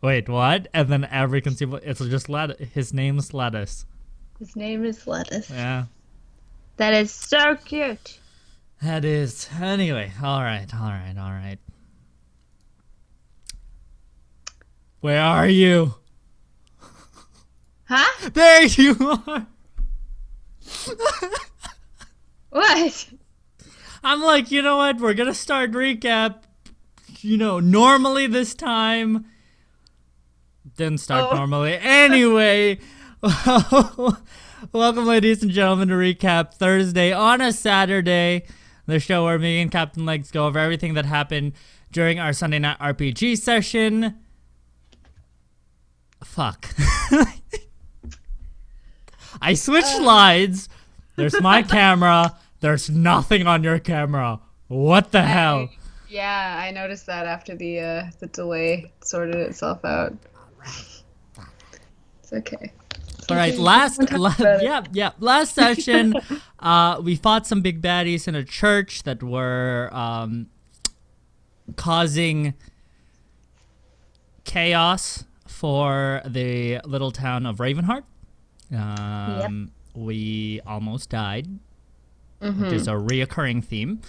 Wait, what? And then every conceivable, it's just his name's Lettuce. His name is Lettuce. Yeah, That is so cute. that is. Anyway, all right. Where are you? Huh? There you are. What? I'm like, you know what? We're gonna start recap. Normally this time. Didn't start normally. Anyway, welcome, ladies and gentlemen, to Recap Thursday on a Saturday. The show where me and Captain Legs go over everything that happened during our Sunday night RPG session. Fuck. I switched slides. There's my camera. There's nothing on your camera. What the hell? Yeah, I noticed that after the delay sorted itself out. It's okay. All right, last session, we fought some big baddies in a church that were causing chaos for the little town of Ravenheart. Yep. We almost died, which is a reoccurring theme,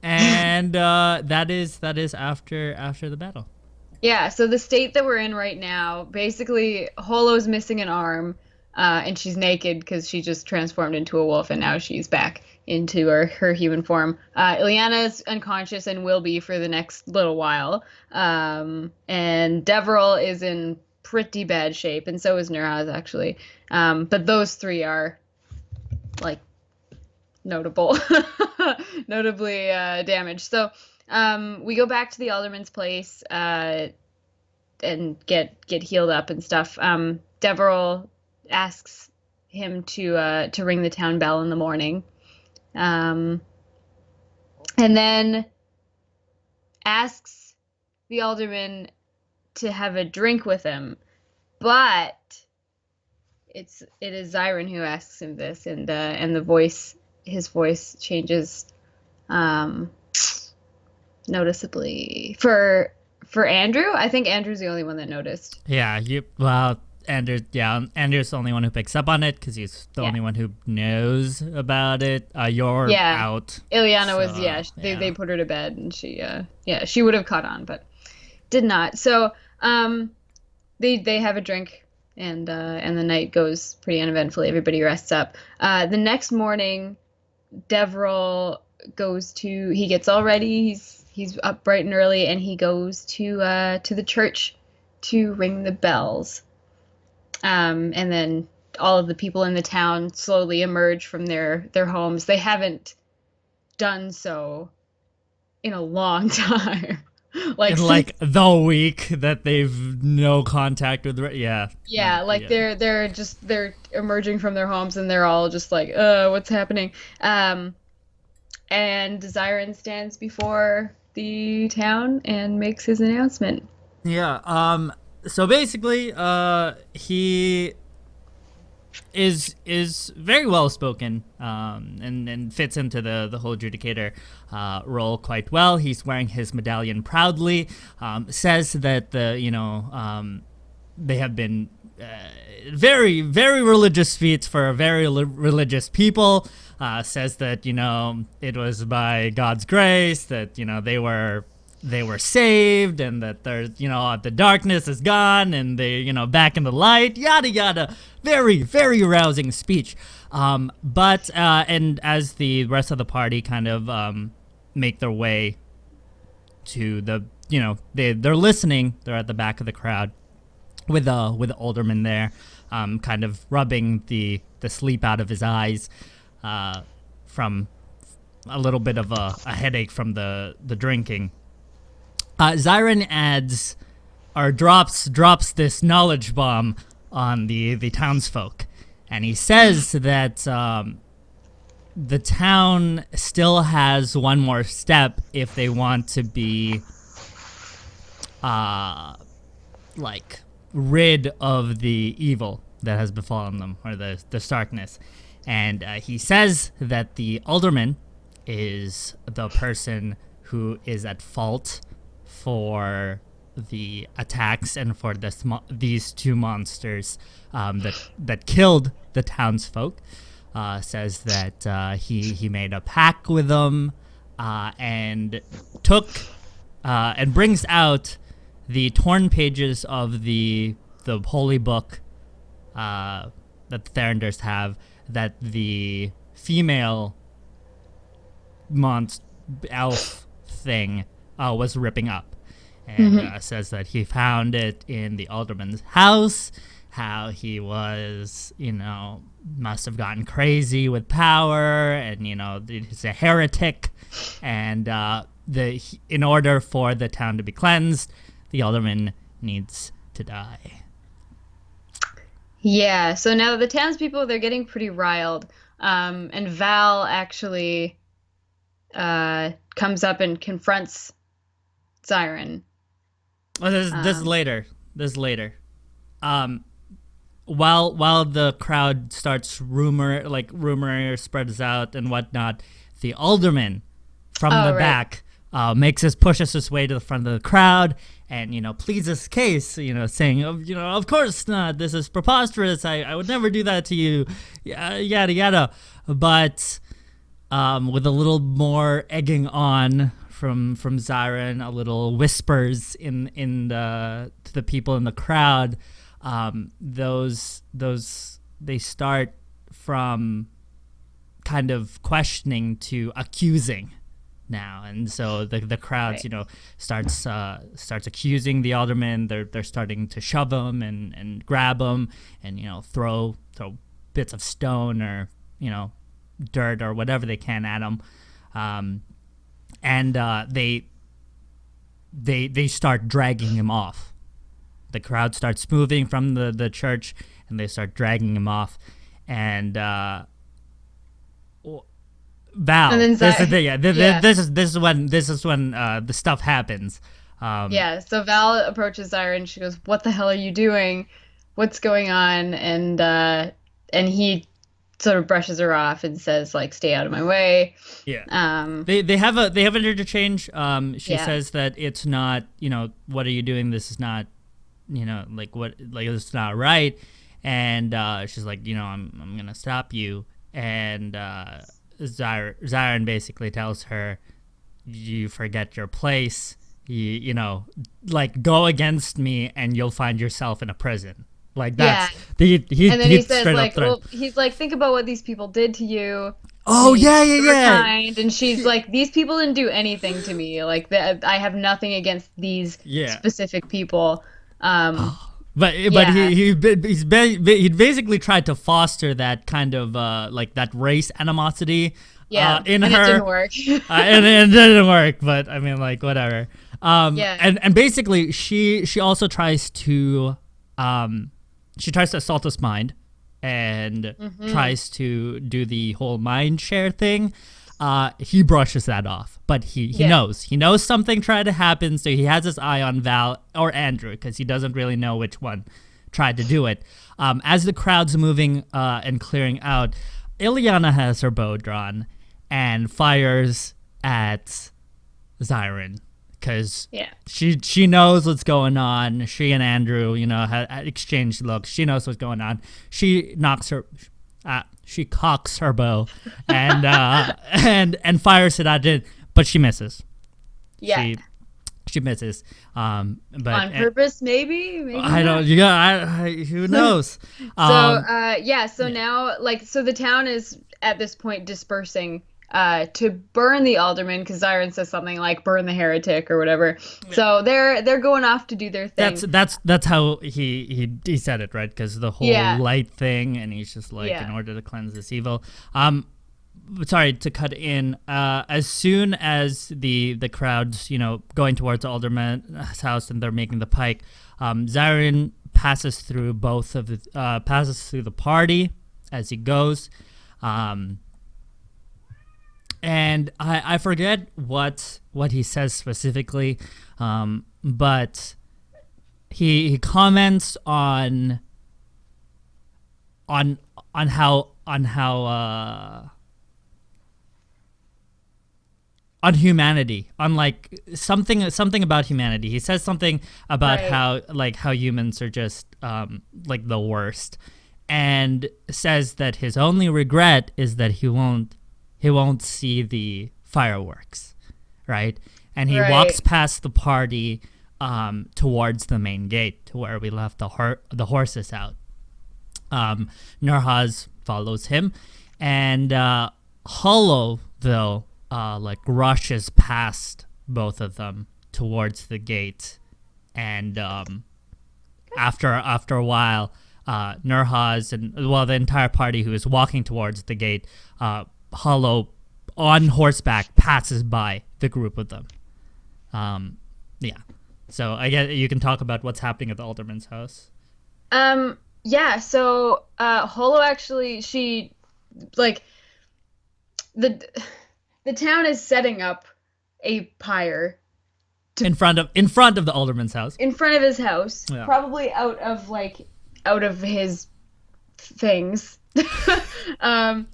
and that is after the battle. Yeah, so the state that we're in right now, basically, Holo's missing an arm, and she's naked because she just transformed into a wolf, and now she's back into her human form. Ileana's unconscious and will be for the next little while, and Deveril is in pretty bad shape, and so is Nuraz, actually. But those three are, like, notably damaged. So we go back to the alderman's place and get healed up and stuff. Deveril asks him to ring the town bell in the morning, and then asks the alderman to have a drink with him, but it is Zyron who asks him this, and his voice changes noticeably for Andrew. I think Andrew's the only one that noticed. Yeah, Andrew's the only one who picks up on it because he's the only one who knows about it. You're out. Ileana was they put her to bed, and she would have caught on, but did not. So they have a drink, and the night goes pretty uneventfully. Everybody rests up. The next morning, Deveril he gets all ready. He's up bright and early, and he goes to the church to ring the bells. And then all of the people in the town slowly emerge from their homes. They haven't done so in a long time. The week that they've no contact with they're emerging from their homes, and they're all just like, what's happening? And Zyron stands before the town and makes his announcement. So basically he is very well spoken, and fits into the whole adjudicator role quite well. He's wearing his medallion proudly. Says that they have been very, very religious feats for very religious people. Says that it was by God's grace that they were saved, and that there's the darkness is gone, and they back in the light, yada yada. Very, very rousing speech. But as the rest of the party kind of make their way to the they're listening. They're at the back of the crowd with the alderman there, kind of rubbing the sleep out of his eyes from a little bit of a headache from the drinking. Zyron adds or drops this knowledge bomb on the townsfolk, and he says that the town still has one more step if they want to be rid of the evil that has befallen them, or the darkness. And he says that the alderman is the person who is at fault for the attacks and for these two monsters that killed the townsfolk. Says that he made a pact with them and took and brings out the torn pages of the holy book that the Therenders have, that the female elf thing was ripping up, and says that he found it in the alderman's house, how he was, must have gotten crazy with power, and, he's a heretic, and in order for the town to be cleansed, the alderman needs to die. Yeah, so now the townspeople, they're getting pretty riled, and Val actually comes up and confronts Zyron. Oh, this is later. This is later. While the crowd starts rumor spreads out and whatnot, the alderman from the back pushes his way to the front of the crowd and pleads his case, saying, of course not, this is preposterous, I would never do that to you, yada yada. But with a little more egging on from Zyron, a little whispers to the people in the crowd, they start from kind of questioning to accusing now, and so the crowds starts accusing the alderman. They're starting to shove him and grab him and throw bits of stone or dirt or whatever they can at him, and they start dragging him off. The crowd starts moving from the church, and they start dragging him off. And Val, and then this is when the stuff happens. So Val approaches Zyron. She goes, "What the hell are you doing? What's going on?" And he sort of brushes her off and says, like, "Stay out of my way." Yeah. They have an interchange. She says that it's not, what are you doing? This is not, it's not right. And she's like, I'm gonna stop you. And Zyron basically tells her, you forget your place. You go against me and you'll find yourself in a prison. Like, that's and then he says, like, he's like, think about what these people did to you. Oh, yeah. Kind. And she's like, these people didn't do anything to me. Like, I have nothing against these specific people. But he basically tried to foster that kind of that race animosity in her. It didn't work. and it didn't work. But I mean, like, whatever. And basically she also tries to assault his mind and tries to do the whole mind share thing. He brushes that off, but he knows something tried to happen, so he has his eye on Val or Andrew, because he doesn't really know which one tried to do it. As the crowd's moving and clearing out, Ileana has her bow drawn and fires at Zyron, because she knows what's going on. She and Andrew, had exchanged looks. She knows what's going on. She cocks her bow and and fires it at it, but she misses. Yeah, she misses. But on purpose, maybe I don't. Who knows? So now, so the town is at this point dispersing to burn the alderman, because Zyron says something like "burn the heretic" or whatever. Yeah. So they're going off to do their thing. That's how he said it, right? Because the whole light thing, and he's just like, in order to cleanse this evil. Sorry to cut in. As soon as the crowd's going towards the alderman's house and they're making the pike, Zyron passes through passes through the party as he goes. And I forget what he says specifically, but he comments on how on humanity, on like something about humanity. He says something about Right. how humans are just like the worst, and says that his only regret is that he won't see the fireworks, right? And he walks Right. past the party towards the main gate to where we left the horses out. Nurhaz follows him, and Hollow, though, like rushes past both of them towards the gate, and after a while, Nurhaz and the entire party who is walking towards the gate, Hollow on horseback passes by the group of them. Yeah. So I guess you can talk about what's happening at the alderman's house. Yeah, so Holo actually she like the the town is setting up a pyre In front of the alderman's house. in front of his house, Yeah. probably out of his things. And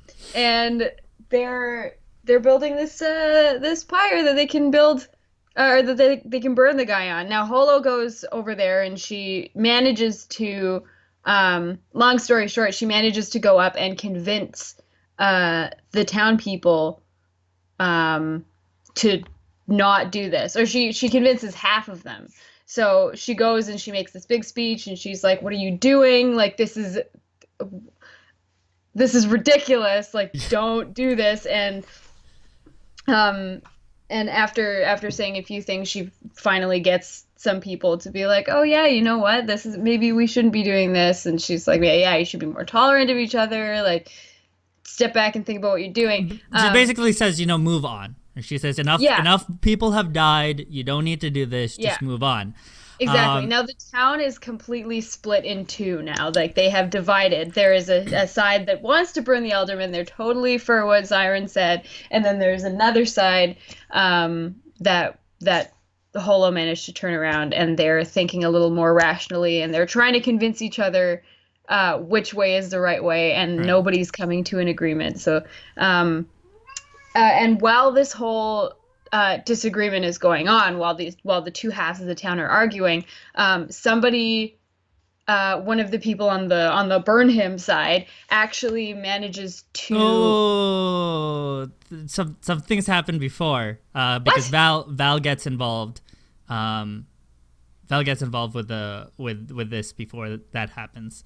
they're building this pyre that they can build or that they can burn the guy on. Now Holo goes over there and she manages to long story short, she manages to go up and convince the town people to not do this, or she convinces half of them. So she goes and she makes this big speech and she's like, what are you doing, like this is ridiculous, like don't do this. And after saying a few things, she finally gets some people to be like, oh yeah, you know what, this is, maybe we shouldn't be doing this. And she's like, yeah, you should be more tolerant of each other, like step back and think about what you're doing. She basically says, move on. And she says, enough people have died. You don't need to do this. Just move on. Exactly. Now the town is completely split in two now. Like they have divided. There is a side that wants to burn the alderman. They're totally for what Zyron said. And then there's another side that the Holo managed to turn around, and they're thinking a little more rationally, and they're trying to convince each other which way is the right way, and Right. nobody's coming to an agreement. So and while this whole disagreement is going on, while the two halves of the town are arguing, somebody, one of the people on the burn him side, actually manages to. Oh, some things happened before because Val gets involved. Val gets involved with with this before that happens.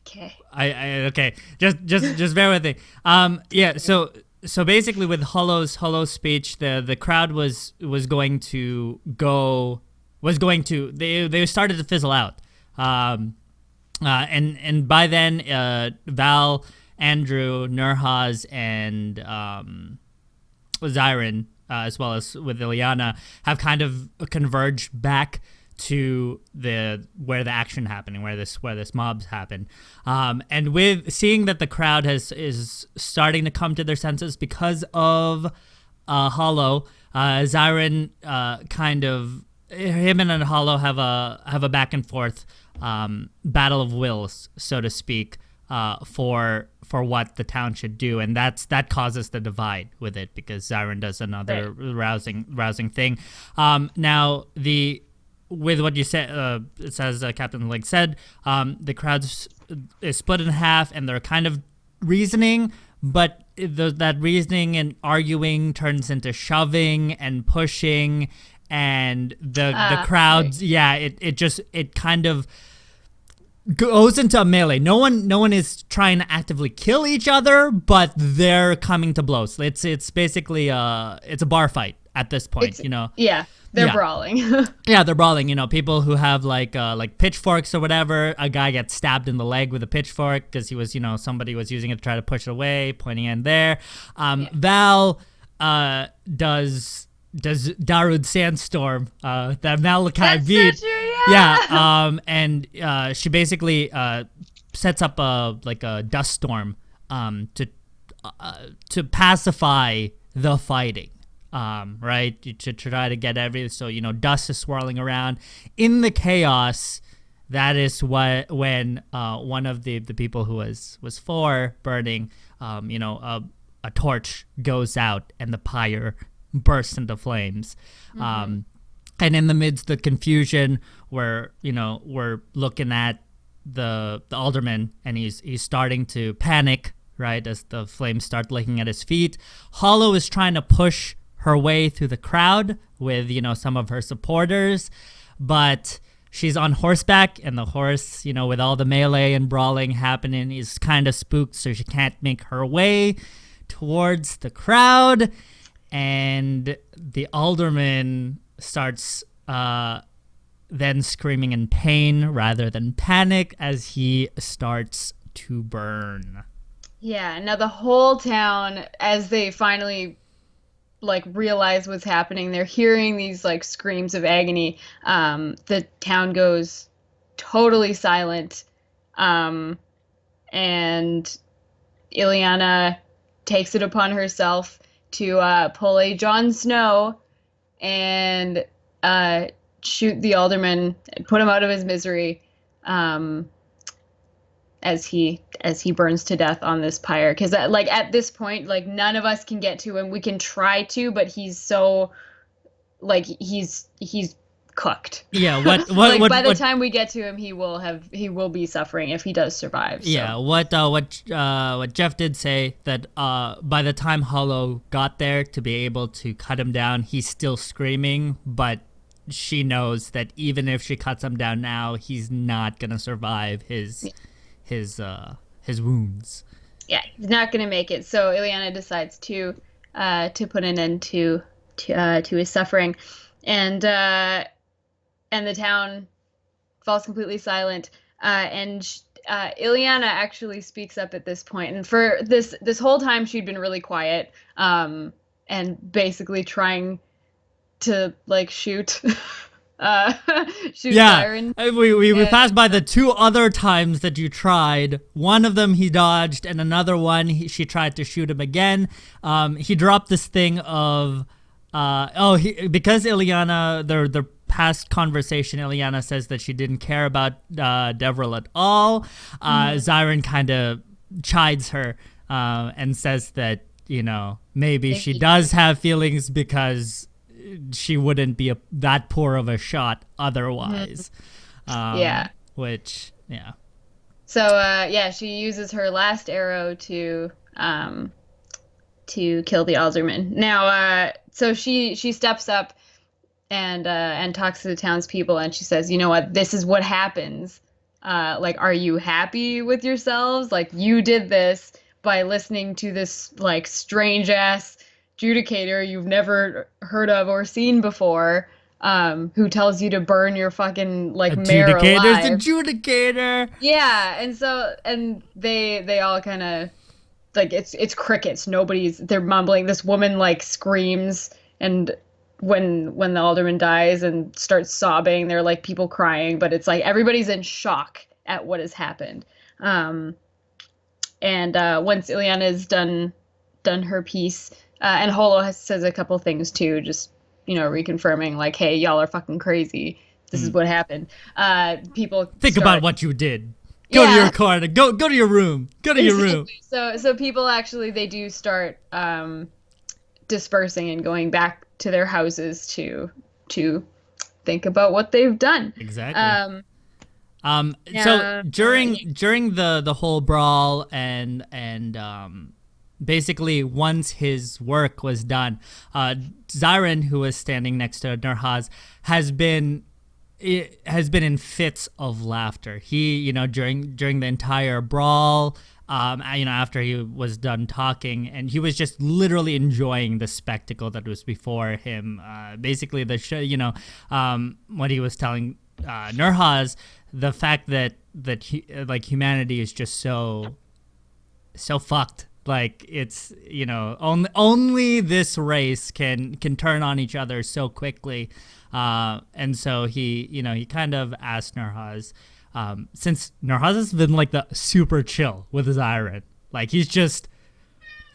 Okay. I okay. Just bear with me. Yeah. So basically, with Hollow's speech, the crowd was going to they started to fizzle out. And by then, Val, Andrew, Nurhaz, and Zyron, as well as with Ilyana, have kind of converged back to where the action happened and where this mob's happened, and with seeing that the crowd is starting to come to their senses because of Hollow, Zyron kind of him and Hollow have a back and forth battle of wills, so to speak, for what the town should do, and that causes the divide with it because Zyron does another rousing thing. Now with what you said, it says Captain Leg said, the crowd is split in half, and they're kind of reasoning, but that reasoning and arguing turns into shoving and pushing, and the crowds, right. it kind of goes into a melee. No one is trying to actively kill each other, but they're coming to blows. It's basically it's a bar fight at this point, Yeah. They're brawling. Yeah, they're brawling. People who have like pitchforks or whatever. A guy gets stabbed in the leg with a pitchfork because he was, somebody was using it to try to push it away, pointing in there. Val does Darude Sandstorm, that Malachi beat. So true, yeah. And she basically sets up a dust storm to pacify the fighting. Right, to try to get everything. So dust is swirling around in the chaos. That is when one of the people who was for burning, a torch goes out and the pyre bursts into flames. And in the midst of the confusion, we're looking at the alderman, and he's starting to panic, right, as the flames start licking at his feet. Hollow is trying to push her way through the crowd with, some of her supporters, but she's on horseback, and the horse, with all the melee and brawling happening, is kind of spooked, so she can't make her way towards the crowd. And the alderman starts then screaming in pain rather than panic as he starts to burn. Yeah, now the whole town, as they finally realize what's happening, they're hearing these screams of agony. The town goes totally silent, and Ileana takes it upon herself to pull a Jon Snow and shoot the alderman, put him out of his misery, as he burns to death on this pyre. Because at this point, none of us can get to him. We can try to, but he's so he's cooked. Yeah. By the time we get to him, he will be suffering if he does survive. So. Yeah. What Jeff did say, that by the time Hollow got there to be able to cut him down, he's still screaming, but she knows that even if she cuts him down now, he's not gonna survive his wounds. Yeah, he's not gonna make it. So Ileana decides to put an end to his suffering, and the town falls completely silent. And Ileana actually speaks up at this point, and for this whole time she'd been really quiet, and basically trying to shoot Siren. We passed by the two other times that you tried. One of them he dodged, and another one she tried to shoot him again. He dropped this thing of because Ileana, their past conversation, Ileana says that she didn't care about Devril at all. Siren kind of chides her and says that maybe she does have feelings because she wouldn't be that poor of a shot otherwise. So she uses her last arrow to kill the alderman. Now so she steps up and talks to the townspeople, and she says, "You know what? This is what happens. Are you happy with yourselves? You did this by listening to this strange ass judicator you've never heard of or seen before, who tells you to burn your fucking mayor alive." There's a judicator. Yeah, and they all kind of it's crickets. They're mumbling. This woman screams, and when the alderman dies and starts sobbing, there are people crying, but it's everybody's in shock at what has happened. And once Ileana is done her piece. And Holo says a couple things too, just, reconfirming hey, y'all are fucking crazy. This is what happened. People think about what you did. Go to your car. Go to your room. Go to your room. So people actually, they do start dispersing and going back to their houses to think about what they've done. Exactly. So during the whole brawl and basically, once his work was done, Siren, who was standing next to Nurhaz, has been in fits of laughter. He, during the entire brawl, after he was done talking, and he was just literally enjoying the spectacle that was before him. Basically, the show, what he was telling Nurhaz, the fact that humanity is just so fucked. It's only this race can turn on each other so quickly, and so he kind of asked Nurhaz, since Nurhaz has been the super chill with Siren,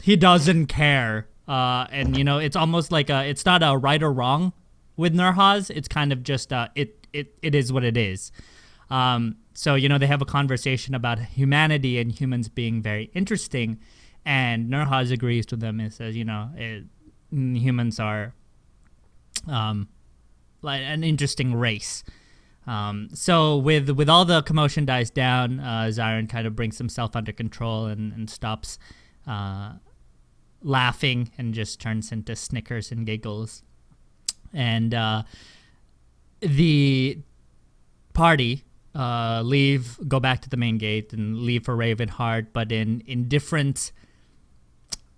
he doesn't care, and it's almost it's not a right or wrong with Nurhaz. It's kind of just it is what it is. So they have a conversation about humanity and humans being very interesting. And Nurhaz agrees with them and says, humans are like an interesting race. So with all the commotion dies down, Zyron kind of brings himself under control and stops laughing and just turns into snickers and giggles. And the party go back to the main gate and leave for Ravenheart, but in different,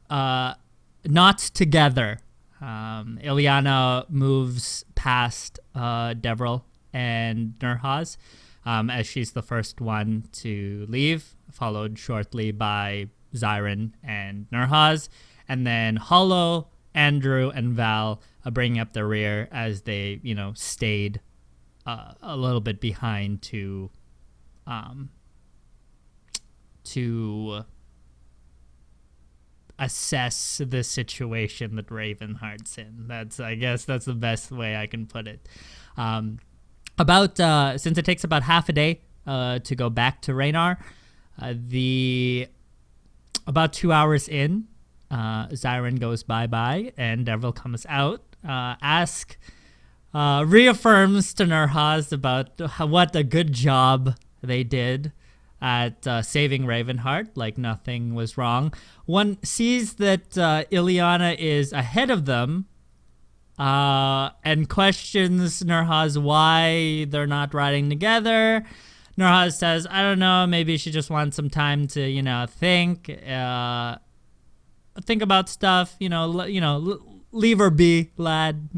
not together. Ilyana moves past Devril and Nurhaz as she's the first one to leave, followed shortly by Zyron and Nurhaz, and then Hollow, Andrew, and Val bringing up the rear as they, stayed a little bit behind to assess the situation that Ravenheart's in. I guess that's the best way I can put it. Since it takes about half a day to go back to Raynar, about 2 hours in, Zyron goes bye-bye and Devril comes out, reaffirms to Nurhaz about what a good job they did at saving Ravenheart, like nothing was wrong. One sees that Ilyana is ahead of them and questions Nurhaz why they're not riding together. Nurhaz says, I don't know, maybe she just wants some time to, think about stuff, leave her be, lad,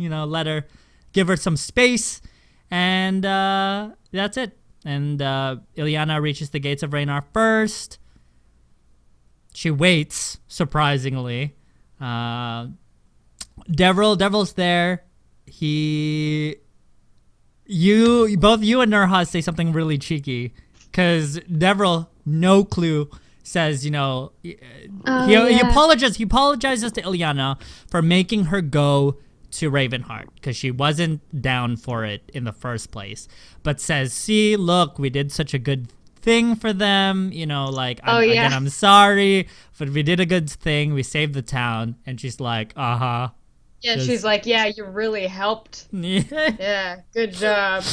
give her some space, and that's it. And Ilyana reaches the gates of Raynar first. She waits, surprisingly. Devril's there. Both you and Nurhaz say something really cheeky, because Devril, no clue, says, he apologizes to Ilyana for making her go to Ravenheart because she wasn't down for it in the first place, but says, see, look, we did such a good thing for them, again, I'm sorry, but we did a good thing, we saved the town. And she's like, yeah, she's like, yeah, you really helped. Yeah, good job.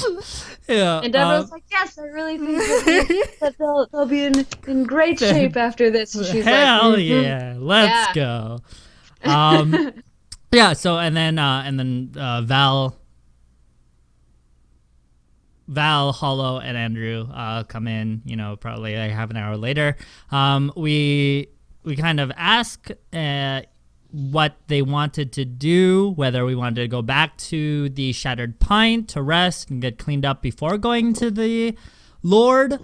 Yeah. And Devril's like, yes, I really think that they'll be in great shape after this. And she's hell like, yeah, let's go. Yeah. So and then Val, Hollow, and Andrew come in. Probably like half an hour later. We kind of ask what they wanted to do, whether we wanted to go back to the Shattered Pint to rest and get cleaned up before going to the Lord,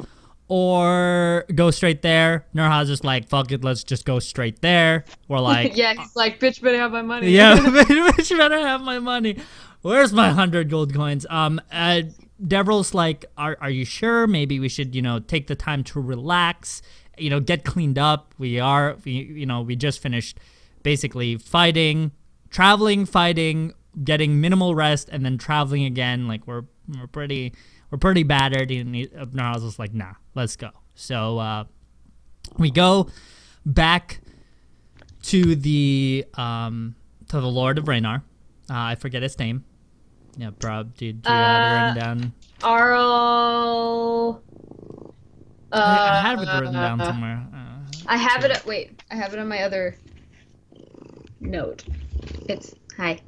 or go straight there. Nurhaz is like, fuck it, let's just go straight there. We're like, yeah, he's like, bitch better have my money. Yeah, bitch better have my money. Where's my 100 gold coins? Devril's like, are you sure? Maybe we should, take the time to relax, get cleaned up. We just finished basically traveling, getting minimal rest, and then traveling again. Like we're pretty battered. And Nurhaz was like, nah, let's go. So we go back to the Lord of Raynar. I forget his name. Yeah, Prob, do you have it written down? Arl. I have it written down somewhere. I have it. Wait, I have it on my other note. It's hi.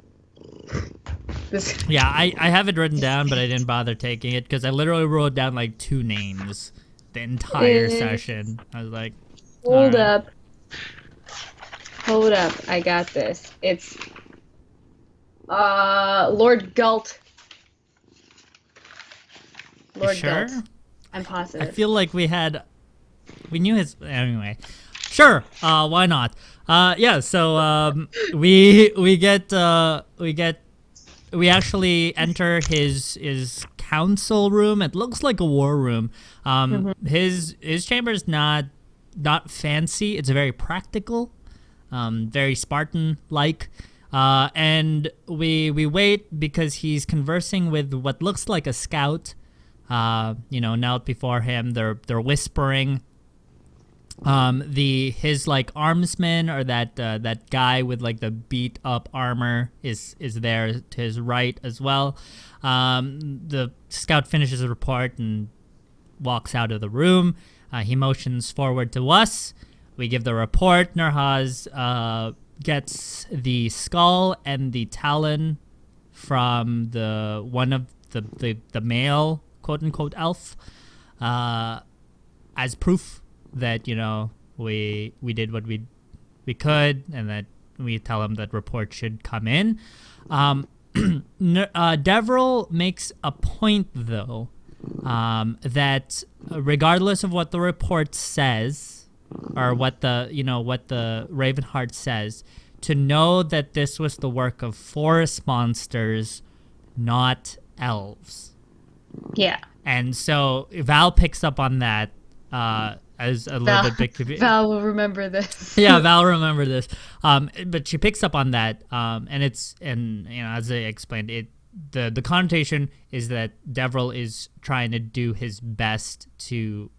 Yeah, I have it written down, but I didn't bother taking it because I literally wrote down like 2 names the entire session. I was like, hold up, I got this. It's Lord Gult. Lord sure? Gult. I'm positive. I feel like we knew his anyway. Sure, why not? Yeah, so we actually enter his council room. It looks like a war room. His chamber is not fancy. It's very practical, very Spartan-like. And we wait because he's conversing with what looks like a scout. Knelt before him. They're whispering. His like armsman, or that guy with like the beat up armor, is there to his right as well. The scout finishes the report and walks out of the room. He motions forward to us. We give the report. Nurhaz gets the skull and the talon from the one of the male quote unquote elf as proof that, you know, we did what we could, and that we tell him that report should come in. Devril makes a point though, that regardless of what the report says, or what the Ravenheart says, to know that this was the work of forest monsters, not elves. Yeah. And so Val picks up on that as a little bit big. Val will remember this. Yeah, Val will remember this. But she picks up on that, and you know, as I explained, the connotation is that Devril is trying to do his best to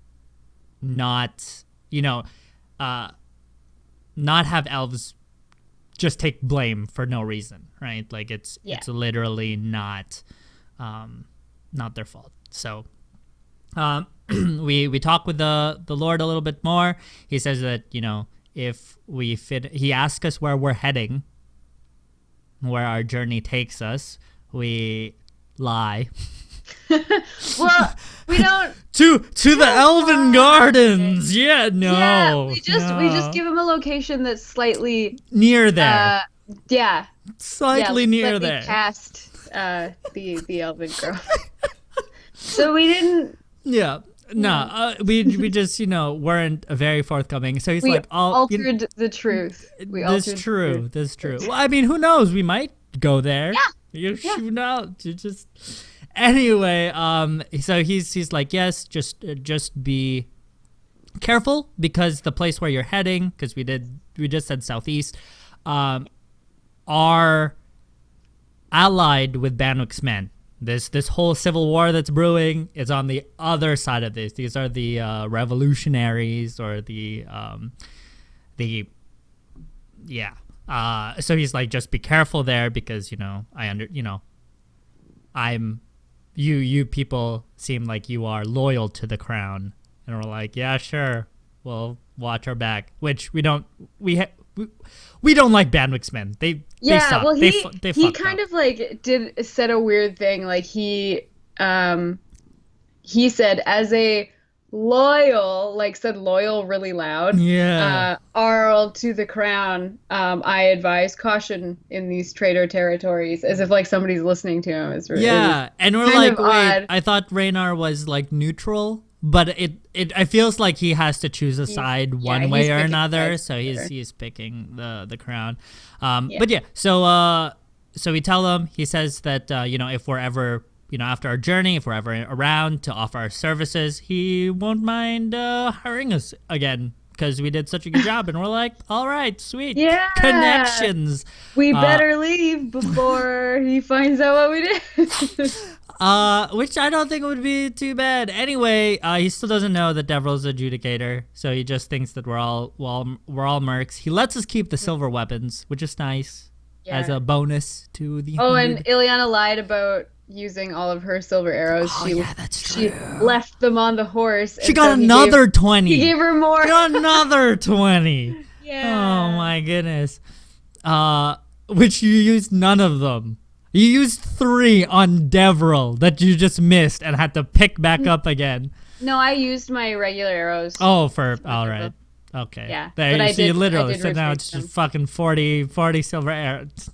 not, you know, not have elves just take blame for no reason, right? Like it's literally not their fault. So we talk with the Lord a little bit more. He says that, you know, if we fit, he asks us where we're heading, where our journey takes us. We lie. Well, we don't to the Elven Gardens. Yeah, no. Yeah, we just give him a location that's slightly near there. Slightly near there. Past the Elven Grove. So we didn't. Yeah. No, we just, you know, weren't very forthcoming. So he's we like, altered the truth. That's true. Well, I mean, who knows? We might go there. You know, just anyway. So he's like, yes, just be careful, because the place where you're heading, because we just said southeast, are allied with Banwick's men. This whole civil war that's brewing is on the other side of this. These are the revolutionaries, or so he's like, just be careful there, because, you know, you people seem like you are loyal to the crown. And we're like, yeah, sure, we'll watch our back, which we don't like Banwick's men. They suck. Well, he kind of like said a weird thing. Like he said, as a loyal, like said loyal really loud. Yeah. Arl to the crown. I advise caution in these traitor territories, as if like somebody's listening to him. And we're like, wait, I thought Raynar was like neutral. But it feels like he has to choose a side one way or another, so he's picking the crown. But yeah, so we tell him. He says that you know, if we're ever, you know, after our journey, if we're ever around to offer our services, he won't mind hiring us again, because we did such a good job. And we're like, all right, sweet, connections. We better leave before he finds out what we did. Which I don't think would be too bad. Anyway, he still doesn't know that Devril's adjudicator, so he just thinks that we're all mercs. He lets us keep the silver weapons, which is nice, as a bonus to the. Oh, and Ileana lied about using all of her silver arrows. That's true. She left them on the horse. She got another 20. He gave her more. She got another 20. Yeah. Oh my goodness. Which you used none of them. You used 3 on Devril that you just missed and had to pick back up again. No, I used my regular arrows. Oh, all right. Okay. Yeah. There, you see, literally. So now it's just fucking 40 silver arrows.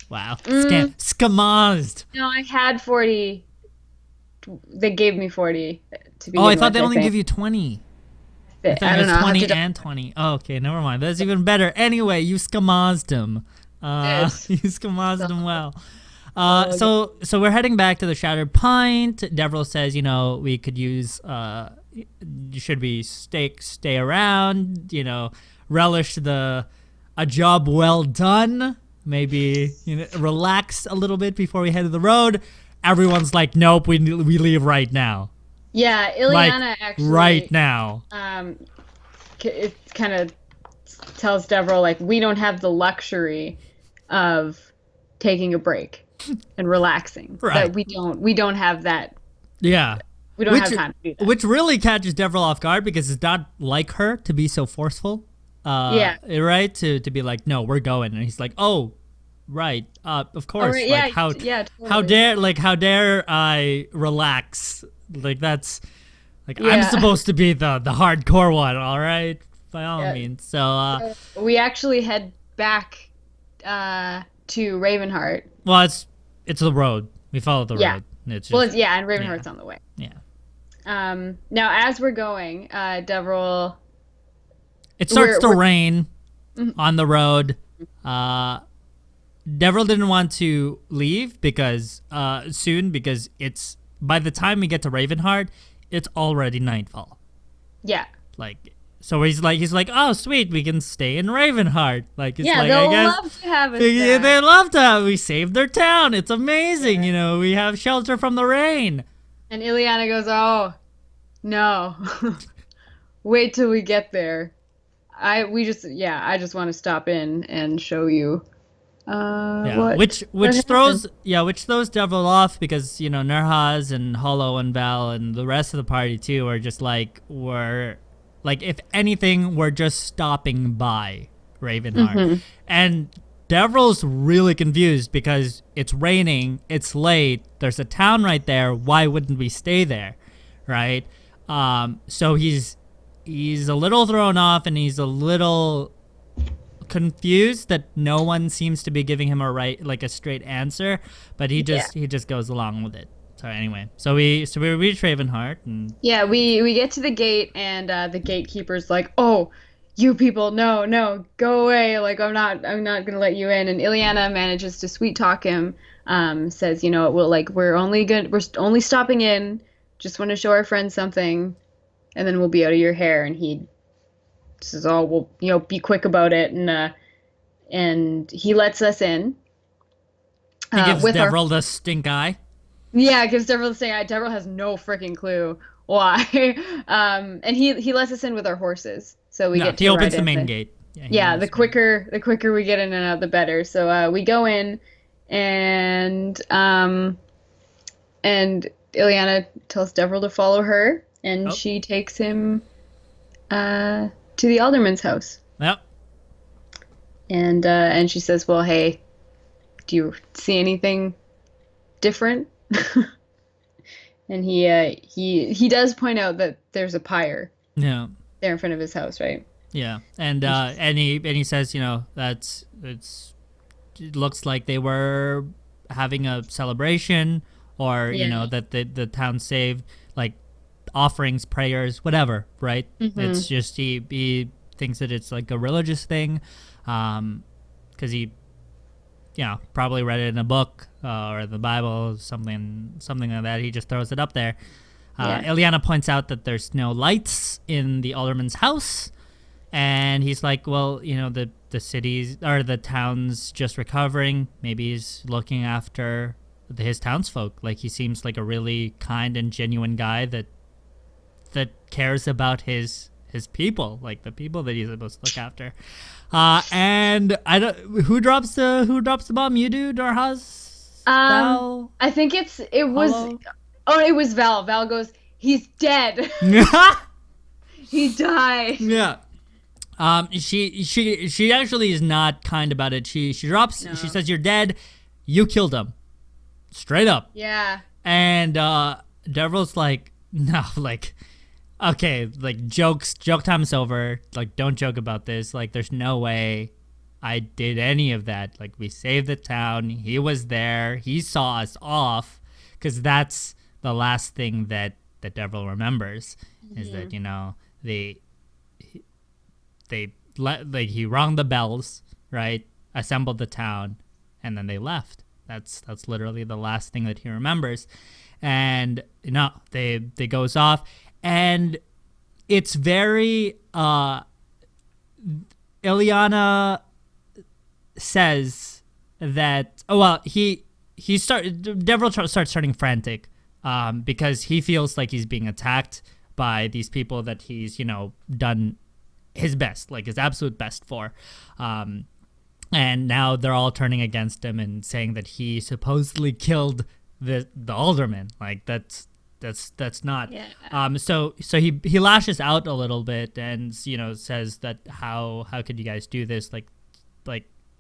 Wow. Scamazed. No, I had 40. They gave me 40 to be. Oh, I thought they only give you 20. I don't know. 20 and 20. Oh, okay, never mind. That's even better. Anyway, you scamazed him. You scamazed him well. So we're heading back to the Shattered Pint. Devril says, you know, we could use, should we stay around, you know, relish a job well done, maybe, you know, relax a little bit before we head to the road. Everyone's like, nope, we leave right now. Yeah, Ileana actually. Right now. it kind of tells Deverell, like, we don't have the luxury of taking a break and relaxing. Right. That we don't have that. Yeah. We don't have time to do that. Which really catches Deverell off guard because it's not like her to be so forceful. Right? To be like, no, we're going. And he's like, oh, right. Of course. right, like, totally. how dare I relax? Like, that's, like, I'm supposed to be the hardcore one, all right? By all means. So we actually head back to Ravenheart. Well, it's the road. We follow the road. It's just, and Ravenheart's on the way. Yeah. Now as we're going, Deverell. It starts to rain on the road. Deverell didn't want to leave because it's by the time we get to Ravenheart, it's already nightfall. Yeah. Like, so he's like, oh sweet, we can stay in Ravenheart. Like, it's like, they'll I guess love to have us there. They love to have. We saved their town. It's amazing. You know, we have shelter from the rain. And Ileana goes, oh no, wait till we get there. I just want to stop in and show you. Which throws Deverell off because, you know, Nurhaz and Hollow and Val and the rest of the party too are just like, if anything, we're just stopping by Ravenheart. And Deverell's really confused because it's raining, it's late, there's a town right there, why wouldn't we stay there, right? So he's a little thrown off and he's a little confused that no one seems to be giving him a straight answer, but he just goes along with it. So anyway, so we reach Ravenheart and we get to the gate and the gatekeeper's like, oh, you people, no, go away, like I'm not gonna let you in. And Ileana manages to sweet talk him, says, you know, we're only stopping in, just want to show our friends something, and then we'll be out of your hair. And he says, oh, well, you know, be quick about it. And he lets us in. He gives Deverell the stink eye. Yeah, gives Deverell the stink eye. Deverell has no freaking clue why. And he lets us in with our horses. So we get to he opens the main gate. The quicker we get in and out, the better. So we go in, and Ileana tells Deverell to follow her, and she takes him to the alderman's house. Yep. And she says, well, hey, do you see anything different? And he does point out that there's a pyre. Yeah. There in front of his house, right? Yeah. And he says, you know, it looks like they were having a celebration, or you know, that the town saved, like offerings, prayers, whatever, right? It's just he thinks that it's like a religious thing, because he, you know, probably read it in a book or the Bible, something like that. He just throws it up there. Ileana points out that there's no lights in the alderman's house, and he's like, well, you know, the city's or the town's just recovering. Maybe he's looking after his townsfolk. Like, he seems like a really kind and genuine guy that cares about his people, like the people that he's supposed to look after. And I don't. Who drops the bomb? You do, Nurhaz? Val? I think it was. Hollow? Oh, it was Val. Val goes, he's dead. He died. Yeah. She actually is not kind about it. She drops. No. She says, "You're dead. You killed him." Straight up. Yeah. And Deverell's like, no, like, okay, like joke time's over. Like, don't joke about this. Like, there's no way I did any of that. Like, we saved the town. He was there. He saw us off, because that's the last thing that Deverell remembers, is that, you know, he rung the bells, right? Assembled the town, and then they left. That's literally the last thing that he remembers. And no, they goes off, and it's very Ileana says that Deverell starts turning frantic, because he feels like he's being attacked by these people that he's, you know, done his best, like his absolute best for. And now they're all turning against him and saying that he supposedly killed the alderman. Like that's not. Yeah. So he lashes out a little bit and says that how could you guys do this? Like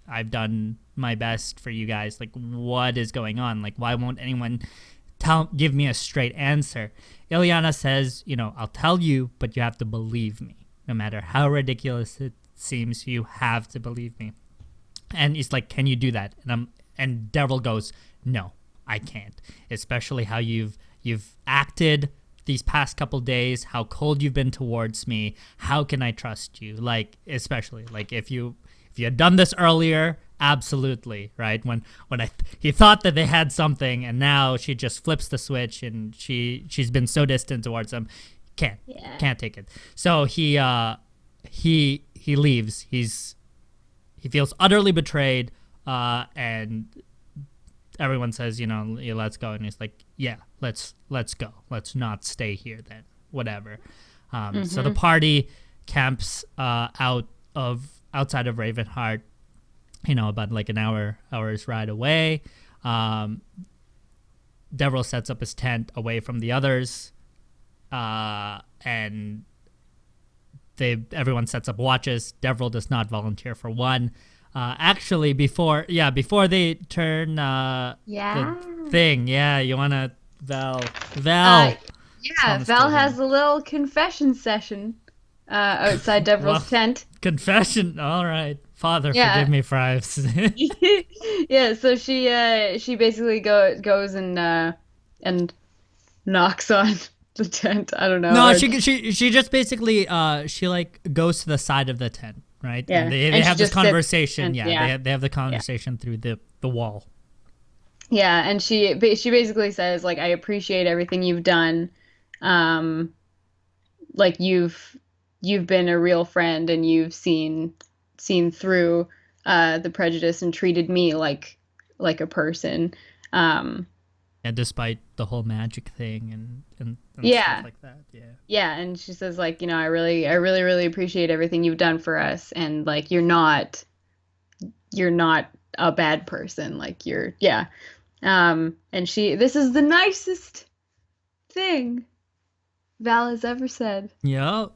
I've done my best for you guys. Like what is going on? Like why won't anyone give me a straight answer? Ileana says, I'll tell you, but you have to believe me. No matter how ridiculous it seems, you have to believe me. And he's like, can you do that? And Devil goes, no, I can't. Especially how you've acted these past couple days, how cold you've been towards me. How can I trust you? Like, especially like if you had done this earlier, absolutely, right? When he thought that they had something, and now she just flips the switch, and she's been so distant towards him, can't take it. So he leaves. He feels utterly betrayed, and everyone says, yeah, let's go, and he's like, yeah, let's go. Let's not stay here then. Whatever. So the party camps outside of Ravenheart, about like an hour's ride away. Deverell sets up his tent away from the others, and everyone sets up watches. Deverell does not volunteer for one. Actually, before they turn the thing, you wanna Val. Val has a little confession session outside Deverell's tent. Confession, all right. Father, forgive me for Ives. Yeah, so she basically goes and knocks on the tent. I don't know. No, she just basically she like goes to the side of the tent, right? Yeah, and they have this conversation. They have the conversation through the wall. Yeah, and she basically says like, I appreciate everything you've done. Like you've been a real friend, and you've seen through the prejudice and treated me like a person. And despite the whole magic thing and stuff like that. Yeah, and she says like, I really appreciate everything you've done for us, and like you're not a bad person. Like and this is the nicest thing Val has ever said. Yeah.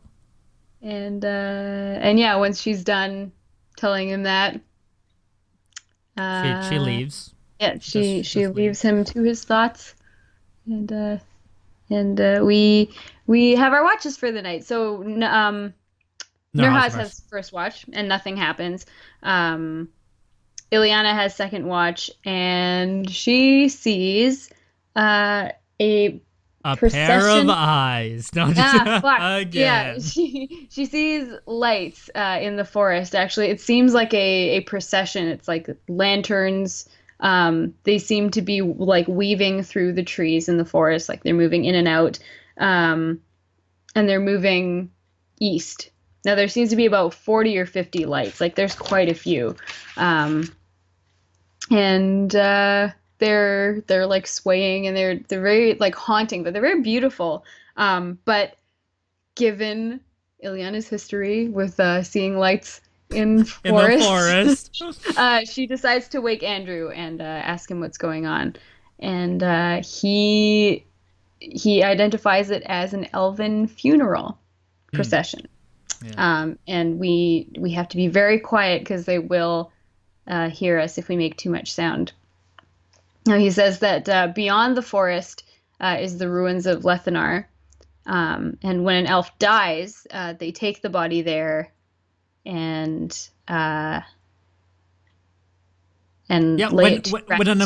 And once she's done telling him that, she leaves. Yeah, she leaves him to his thoughts, and we have our watches for the night. So Nurhaz has first watch, and nothing happens. Ileana has second watch, and she sees a pair of eyes. No, again. Yeah, she sees lights in the forest. Actually, it seems like a procession. It's like lanterns. They seem to be like weaving through the trees in the forest, like they're moving in and out, and they're moving east. Now there seems to be about 40 or 50 lights. Like there's quite a few, and they're like swaying, and they're very like haunting, but they're very beautiful. But given Ileana's history with seeing lights in the forest, she decides to wake Andrew and ask him what's going on, and he identifies it as an elven funeral procession. Yeah. And we have to be very quiet because they will hear us if we make too much sound. Now he says that beyond the forest is the ruins of Lethanar, and when an elf dies, they take the body there, and lay it when an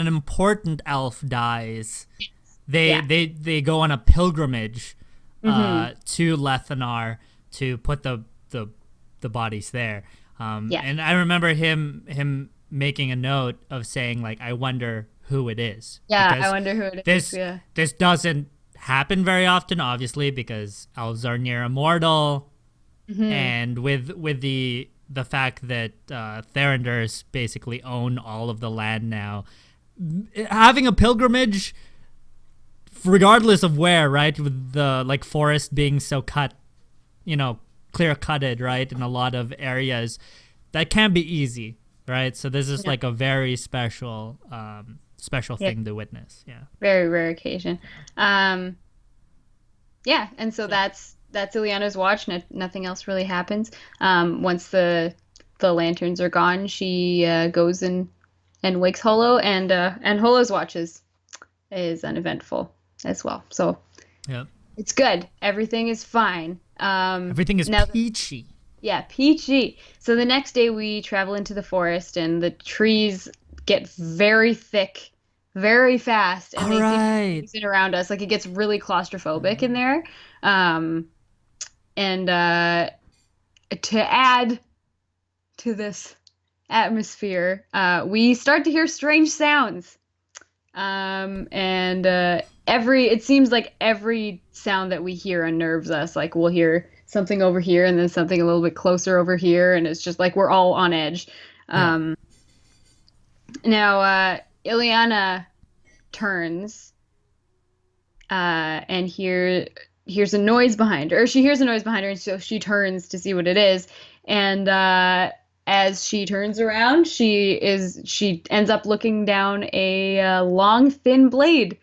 important elf dies, they go on a pilgrimage to Lethanar to put the bodies there. And I remember him making a note of saying like, I wonder who it is. Yeah, I wonder who it is. This doesn't happen very often, obviously, because elves are near immortal, and with the fact that Thranduils basically own all of the land now, having a pilgrimage, regardless of where, right, with the like forest being so cut, clear-cutted, right, in a lot of areas. That can be easy, right? So this is like a very special thing to witness. Yeah. Very rare occasion. Yeah, and so that's Ileana's watch. Nothing else really happens. Once the lanterns are gone, she goes and wakes Holo, and Holo's watch is uneventful as well. So it's good. Everything is fine. Everything is peachy. Yeah, peachy. So the next day we travel into the forest, and the trees get very thick very fast, and they seem to be around us. Like, it gets really claustrophobic in there. And to add to this atmosphere, we start to hear strange sounds. It seems like every sound that we hear unnerves us. Like, we'll hear something over here and then something a little bit closer over here, and it's just like we're all on edge. Now, Ileana turns and hears a noise behind her. She hears a noise behind her, and so she turns to see what it is. And as she turns around, she ends up looking down a long, thin blade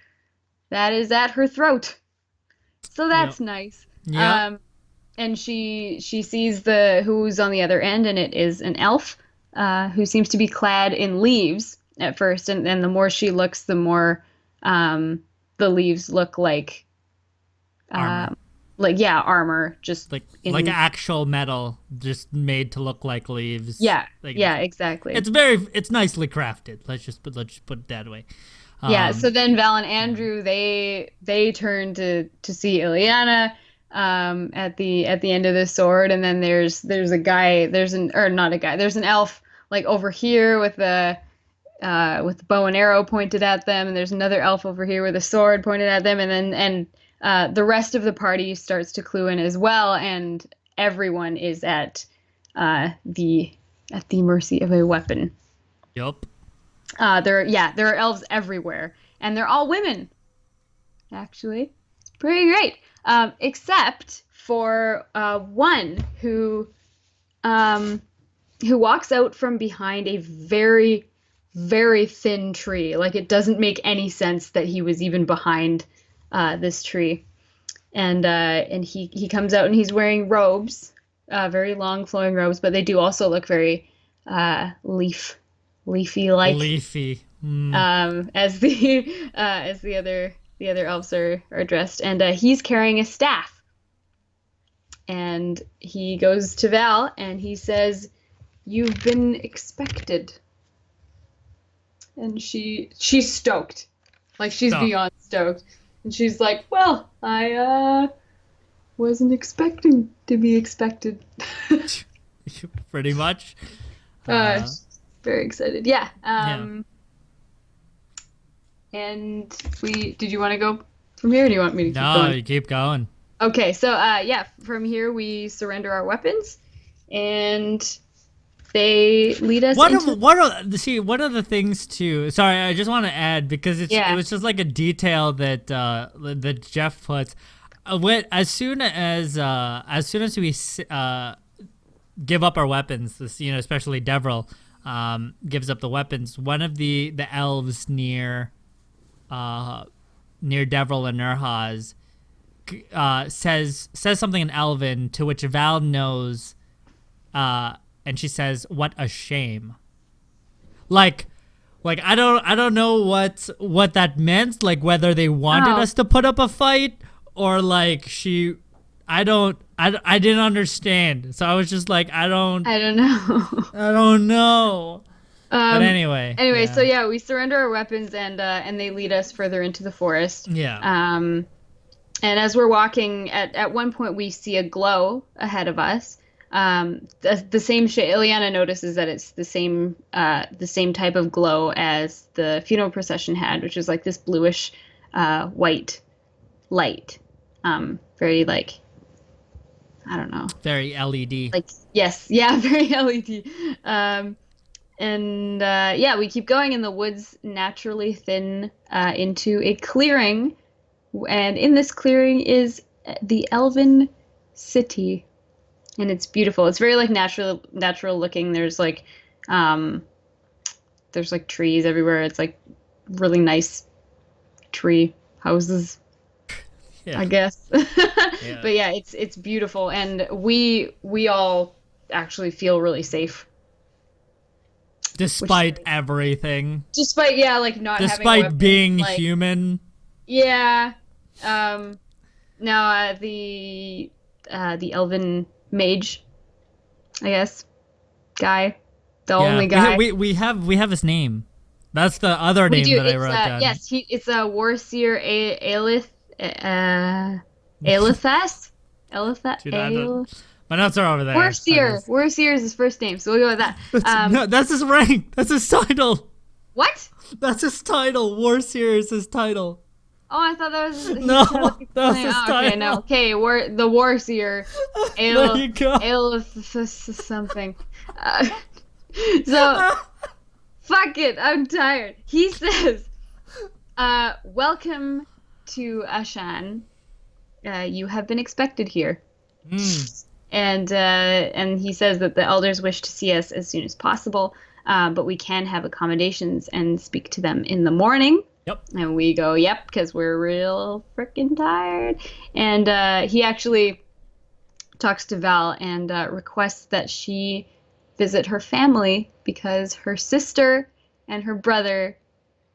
that is at her throat. So that's nice. Yeah. And she sees who's on the other end, and it is an elf who seems to be clad in leaves at first, and the more she looks, the more the leaves look like armor. Armor, just like actual metal, just made to look like leaves. Yeah, exactly. It's nicely crafted. Let's just put it that way. So then Val and Andrew, they turn to see Ileana at the end of the sword, and then there's an elf like over here with the bow and arrow pointed at them, and there's another elf over here with a sword pointed at them, and the rest of the party starts to clue in as well, and everyone is at the mercy of a weapon. Yup. There are elves everywhere, and they're all women. Actually, it's pretty great, except for one who walks out from behind a very, very thin tree. Like, it doesn't make any sense that he was even behind this tree. And he comes out, and he's wearing robes, very long flowing robes, but they do also look very leafy like. Leafy. As the other elves are dressed, and he's carrying a staff. And he goes to Val and he says, "You've been expected." And she's stoked. Like, she's beyond stoked. And she's like, "Well, I wasn't expecting to be expected." Pretty much. Very excited. Yeah. And did you want to go from here, or do you want me to keep going? No, you keep going. Okay, so from here we surrender our weapons, and they lead us one of the things too. Sorry, I just want to add, because it was just like a detail that Jeff puts. As soon as we give up our weapons, especially Devril gives up the weapons. One of the elves near Devril and Nurhaz says something in Elven, to which Val knows, and she says, "What a shame." Like I don't know what that meant, like whether they wanted us to put up a fight, or like I didn't understand. So I was just like, I don't know. But anyway. So we surrender our weapons, and they lead us further into the forest. Yeah. And as we're walking, at one point we see a glow ahead of us. The same shade. Ileana notices that it's the same type of glow as the funeral procession had, which is like this bluish, white light. Very like, I don't know. Very LED. Like, yes, yeah, very LED. We keep going, and the woods naturally thin into a clearing, and in this clearing is the Elven city and it's beautiful. It's very like natural looking. Um, there's like trees everywhere. It's like really nice tree houses, Yeah. I guess. Yeah. But yeah, it's beautiful, and we all actually feel really safe, which is Despite great. everything. Despite like not having Despite weapons, being like human. yeah. Now the elven mage, I guess, guy, the Yeah. only guy. We have his name. That's the other We name do. that I It's wrote down. yes, it's a Warseer Aelith Aelithas Dude, I don't. My notes are over there. Warseer is his first name, so we'll go with that. No, that's his rank. That's his title. What? That's his title. Warseer is his title. Oh, I thought that was No, that's his title. Okay, no. Okay, the Warseer There you go. Aelithas something. So fuck it, I'm tired. He says, welcome to Ashan. You have been expected here. And he says that the elders wish to see us as soon as possible, but we can have accommodations and speak to them in the morning. Yep. And we go, yep, because we're real freaking tired. And he actually talks to Val and requests that she visit her family because her sister and her brother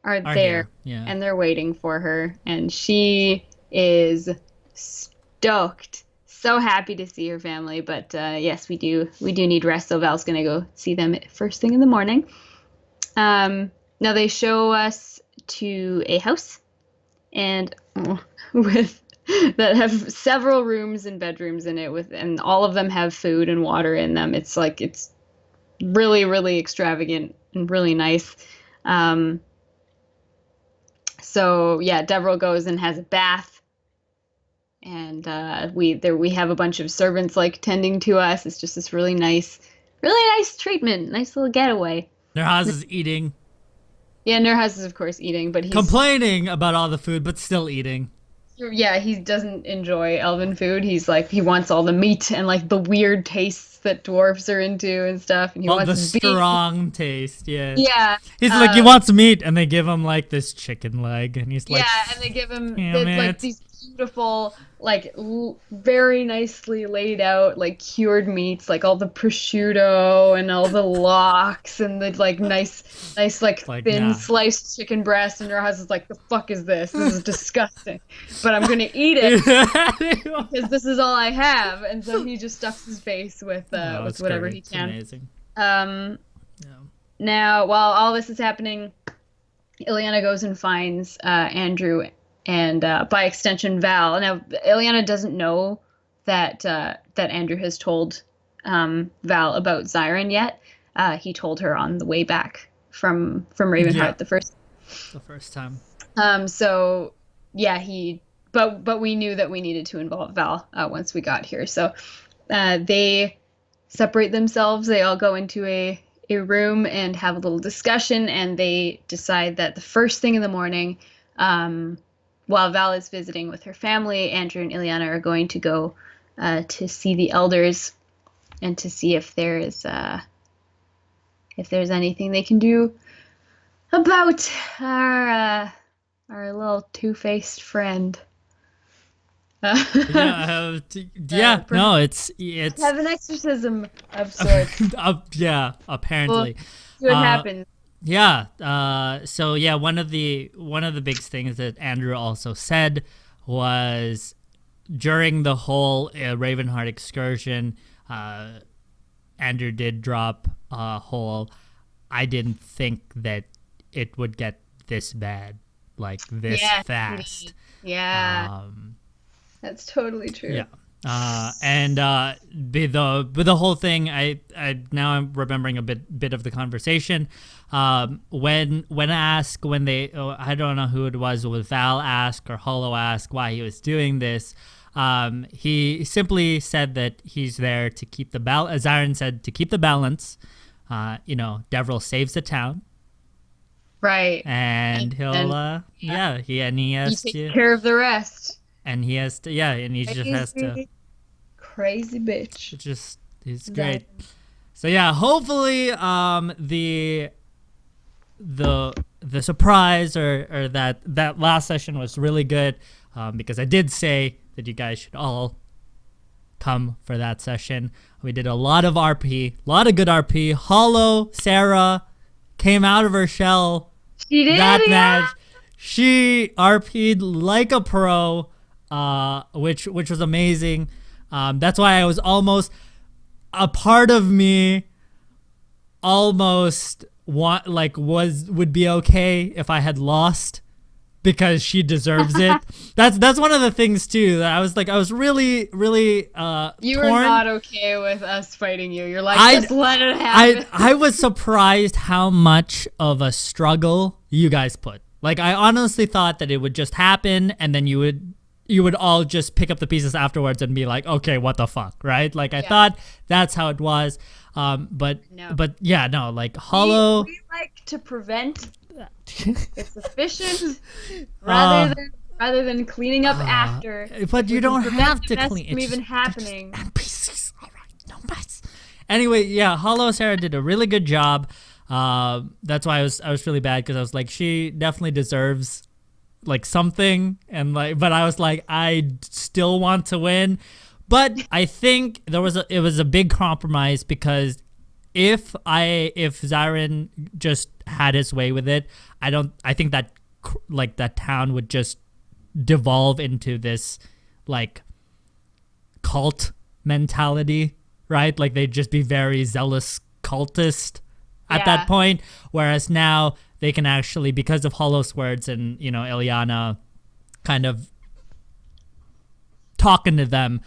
are there here. Yeah. and they're waiting for her. And she is stoked. So happy to see her family. But yes, we do need rest. So Val's going to go see them first thing in the morning. Now they show us to a house and with that have several rooms and bedrooms in it and all of them have food and water in them. It's really, really extravagant and really nice. So yeah, Deverell goes and has a bath, and we have a bunch of servants like tending to us. It's just this really nice treatment, nice little getaway. Nerhaz is eating. Yeah, Nerhaz is of course eating, but he's complaining about all the food, but still eating. Yeah, he doesn't enjoy elven food. He's like, he wants all the meat and like the weird tastes that dwarves are into and stuff. And he wants the beef. strong taste, yeah. Yeah. He's like, he wants meat, and they give him like this chicken leg, and he's like, yeah, and they give him like these beautiful, like very nicely laid out, like cured meats, like all the prosciutto and all the lox and the like nice like thin sliced chicken breast. And your husband's like, the fuck is this? This is disgusting. But I'm gonna eat it because this is all I have. And so he just stuffs his face with whatever he can. It's amazing. Now, while all this is happening, Ileana goes and finds Andrew and by extension Val. Now, Ileana doesn't know that Andrew has told Val about Zyron yet. He told her on the way back from Ravenheart the first time. So yeah, but we knew that we needed to involve Val once we got here. So they separate themselves. They all go into a room and have a little discussion, and they decide that the first thing in the morning, while Val is visiting with her family, Andrew and Ileana are going to go to see the elders and to see if there's anything they can do about our little two-faced friend. It's have an exorcism of sorts. Apparently. See what happens. So yeah, one of the big things that Andrew also said was during the whole Ravenheart excursion, Andrew did drop a whole, I didn't think that it would get this bad, like this fast. Yeah. That's totally true. Yeah. The whole thing, I now I'm remembering a bit of the conversation. When they, I don't know who it was Val asked or Hollow asked why he was doing this. He simply said that he's there to keep the balance. As Aaron said, to keep the balance. Deverell saves the town. Right. And he has to take care of the rest. And he has to, and he just has to crazy bitch. It's great. So yeah, hopefully the surprise or that last session was really good, because I did say that you guys should all come for that session. We did a lot of RP, a lot of good RP. Hollow Sarah came out of her shell. She did that match. She RP'd like a pro, which was amazing. That's why I was almost, a part of me almost would be okay if I had lost, because she deserves it. That's one of the things too, that I was really you were torn. not okay with us fighting you. You're like, just let it happen. I was surprised how much of a struggle you guys put. Like, I honestly thought that it would just happen, and then you would all just pick up the pieces afterwards and be like, okay, what the fuck, right? Like, I thought that's how it was. But yeah, no, like Hollow. We like to prevent it's efficient rather than cleaning up after. But you don't have to clean it from even happening. NPCs, all right, no mess. Anyway, yeah, Hollow Sarah did a really good job. That's why I was really bad, because I was like, she definitely deserves like something, and but I was like, I still want to win. But I think it was a big compromise, because if Zyron just had his way with it, I think that that town would just devolve into this like cult mentality, right? Like, they'd just be very zealous cultist at that point, whereas now they can actually, because of Hollow's words and Ilyana kind of talking to them,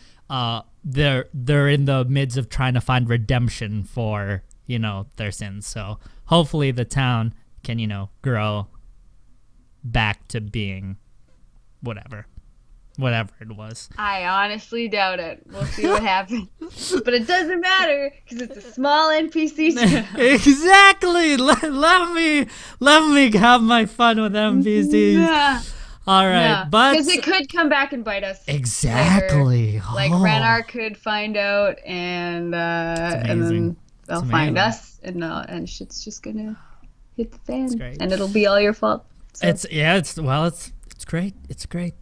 they're in the midst of trying to find redemption for their sins. So hopefully the town can grow back to being whatever it was. I honestly doubt it. We'll see what happens. But it doesn't matter, because it's a small NPC town. Exactly. Let me have my fun with NPCs. Yeah. All right, but because it could come back and bite us. Exactly. Later. Like Renar could find out, and then they'll find us, and shit's just gonna hit the fan, and it'll be all your fault. So. It's great. It's great.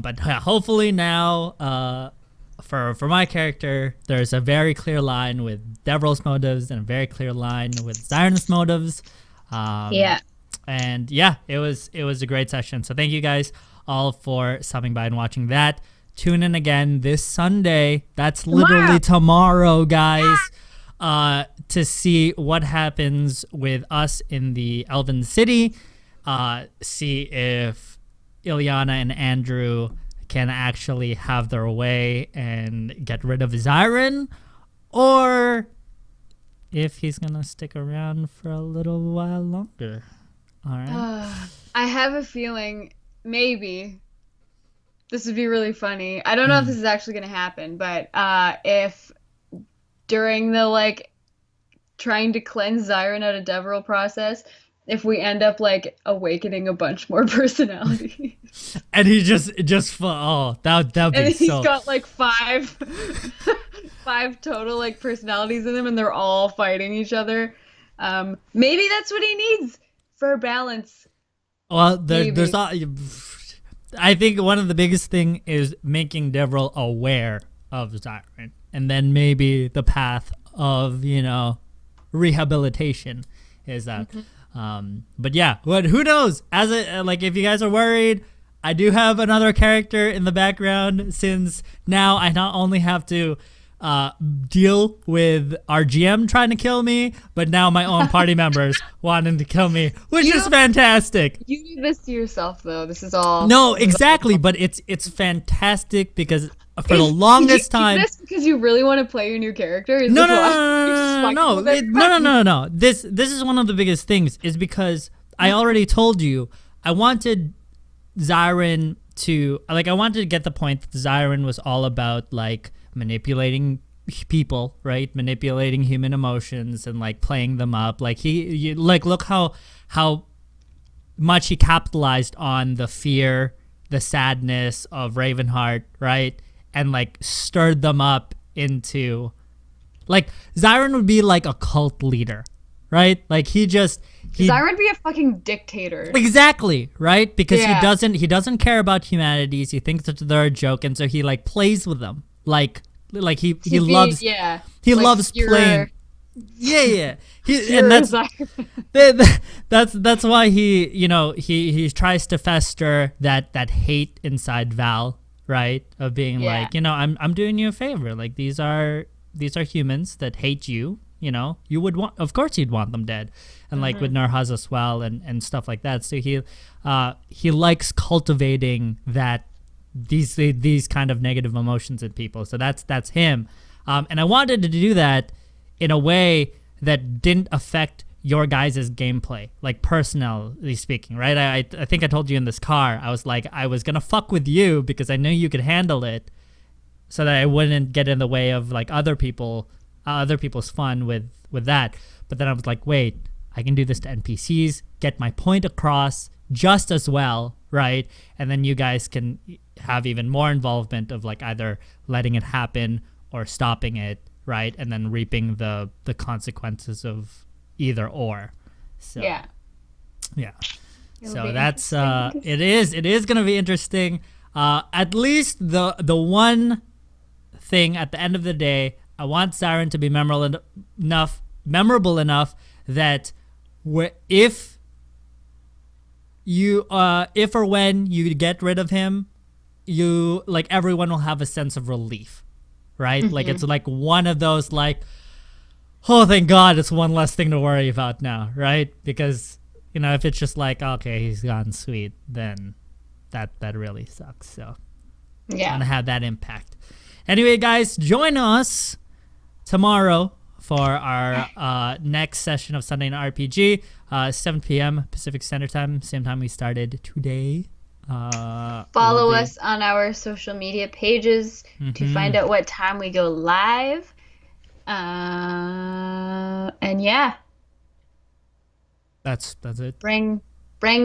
But hopefully now, for my character, there's a very clear line with Devril's motives and a very clear line with Zyron's motives. And yeah, it was a great session. So thank you guys all for stopping by and watching that. Tune in again this Sunday. That's literally tomorrow, guys, to see what happens with us in the Elven City. See if Ilyana and Andrew can actually have their way and get rid of Zyron, or if he's gonna stick around for a little while longer. All right. I have a feeling maybe this would be really funny. I don't know if this is actually going to happen, but if during the trying to cleanse Zyron out of Deveril process, if we end up awakening a bunch more personalities, and he just that'd be so. And he's got five total personalities in him, and they're all fighting each other. Maybe that's what he needs. For balance. Well, there's not. I think one of the biggest thing is making Devril aware of Zyron, and then maybe the path of rehabilitation is that. But yeah, who knows? If you guys are worried, I do have another character in the background, since now I not only have to deal with our GM trying to kill me, but now my own party members wanting to kill me, which is fantastic. You do this to yourself, though. This is all. No, exactly, but it's fantastic, because for the longest time. Is this because you really want to play your new character? No. This is one of the biggest things, is because I already told you I wanted Zyron to I wanted to get the point that Zyron was all about manipulating people, right? Manipulating human emotions and playing them up. Look how much he capitalized on the fear, the sadness of Ravenheart, right? and like stirred them up into, like, Zyron would be like a cult leader, right? Like Zyron would be a fucking dictator. Exactly, right? Because he doesn't care about humanities. He thinks that they're a joke, and so he like plays with them. Like he loves he like loves playing. Yeah. And that's why he tries to fester that hate inside Val, right? Of being like, I'm doing you a favor. Like these are humans that hate you. You would want, of course you'd want them dead. And like with Narhaz as well and stuff like that. So he likes cultivating these kind of negative emotions in people. So that's him. And I wanted to do that in a way that didn't affect your guys' gameplay, like personally speaking, right? I think I told you in this car, I was like, I was gonna fuck with you because I knew you could handle it, so that I wouldn't get in the way of like other people's fun with that. But then I was like, wait, I can do this to NPCs, get my point across just as well, right? And then you guys can have even more involvement of like either letting it happen or stopping it, right? And then reaping the consequences of either or. So yeah. So that's it is gonna be interesting. At least the one thing at the end of the day, I want Zyron to be memorable enough that if or when you get rid of him, you like everyone will have a sense of relief, right? Like it's like one of those like, oh, thank God, it's one less thing to worry about now, right? Because if it's just like, okay, he's gone, sweet, then that really sucks. So yeah, gonna have that impact. Anyway, guys, join us tomorrow for our next session of Sunday Night RPG, 7 p.m. Pacific Standard Time, same time we started today. Follow us on our social media pages to find out what time we go live. And yeah, that's it. Bring